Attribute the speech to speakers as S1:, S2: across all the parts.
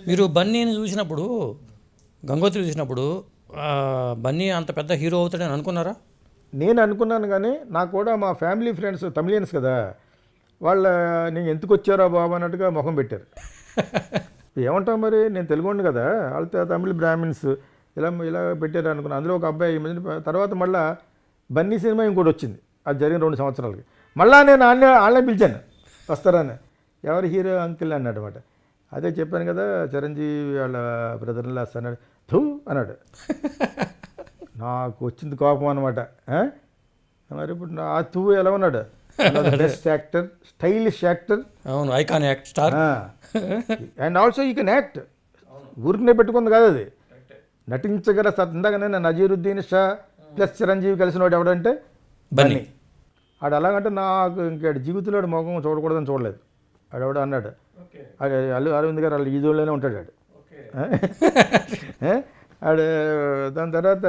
S1: మీరు బన్నీని చూసినప్పుడు, గంగోత్రి చూసినప్పుడు బన్నీ అంత పెద్ద హీరో అవుతాడని అనుకున్నారా?
S2: నేను అనుకున్నాను, కానీ నాకు కూడా మా ఫ్యామిలీ ఫ్రెండ్స్ తమిళియన్స్ కదా, వాళ్ళ నేను ఎందుకు వచ్చారా బాబు అన్నట్టుగా ముఖం పెట్టారు. ఏమంటాం మరి, నేను తెలుగుండి కదా, వాళ్ళతో తమిళ బ్రాహ్మిన్స్ ఇలా పెట్టారు అనుకున్నాను. అందులో ఒక అబ్బాయి ఈ మధ్యన తర్వాత మళ్ళీ బన్నీ సినిమా ఇంకోటి వచ్చింది, అది జరిగిన 2 సంవత్సరాలకి. మళ్ళీ నేను వాళ్ళనే పిలిచాను వస్తారని. ఎవరు హీరో అంకిల్ అన్నాడు అనమాట. అదే చెప్పాను కదా, చిరంజీవి వాళ్ళ బ్రదర్లా అన్నాడు, థూ అన్నాడు. నాకు వచ్చింది కోపం అనమాట. మరి ఇప్పుడు ఆ థూ ఎలా ఉన్నాడు, బెస్ట్ యాక్టర్, స్టైలిష్ యాక్టర్,
S1: అవును, icon act star,
S2: and also you can act. ఊరికనే పెట్టుకుంది కాదు అది, నటించగల ఇందాకనే నజీరుద్దీన్ షా ప్లస్ చిరంజీవి కలిసిన వాడు ఎవడంటే బన్నీ. ఆడు అలాగంటే నాకు ఇంకా జీవితంలో ముఖం చూడకూడదని చూడలేదు. ఆడెవడో అన్నాడు, అల్లు అరవింద్ గారు వాళ్ళు ఈజోళ్ళనే ఉంటాడు ఆడు. ఆడు దాని తర్వాత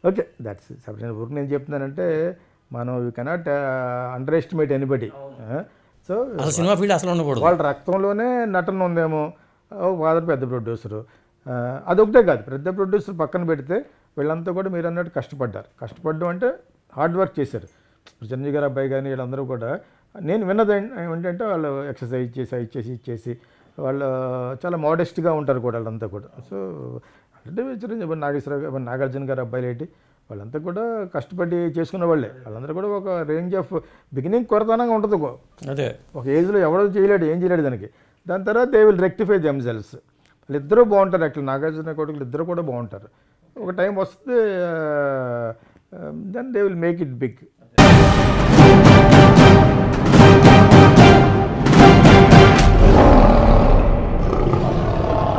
S2: ఓకే దట్స్ సబ్జెక్ట్. ఊరికి నేను చెప్తున్నానంటే మనం you cannot under estimate anybody. So
S1: cinema field అసలు ఉండకూడదు,
S2: వాళ్ళ రక్తంలోనే నటన ఉందేమో. ఫాదర్ పెద్ద ప్రొడ్యూసరు, అదొకటే కాదు, పెద్ద ప్రొడ్యూసర్ పక్కన పెడితే వీళ్ళంతా కూడా మీరు అన్నట్టు కష్టపడ్డం అంటే హార్డ్ వర్క్ చేశారు. చిరంజీవి గారు అబ్బాయి కానీ వీళ్ళందరూ కూడా నేను విన్నది ఏంటంటే వాళ్ళు ఎక్సర్సైజ్ ఇచ్చేసి వాళ్ళు చాలా మోడెస్ట్గా ఉంటారు కూడా వాళ్ళంతా కూడా. సో అంటే చిరంజీవి నాగార్జున గారు అబ్బాయిలు ఏంటి వాళ్ళంతా కూడా కష్టపడి చేసుకున్న వాళ్ళే. వాళ్ళందరూ కూడా ఒక రేంజ్ ఆఫ్ బిగినింగ్ కొరతనంగా ఉంటుంది.
S1: అదే ఒక
S2: ఏజ్లో ఎవడో ఏం చేయలేడు దానికి. దాని తర్వాత దే విల్ రెక్టిఫై దెమ్సెల్వ్స్. వాళ్ళిద్దరూ బాగుంటారు, యాక్చువల్ నాగార్జున కొడుకులు ఇద్దరు కూడా బాగుంటారు. ఒక టైం వస్తే then they will make it big.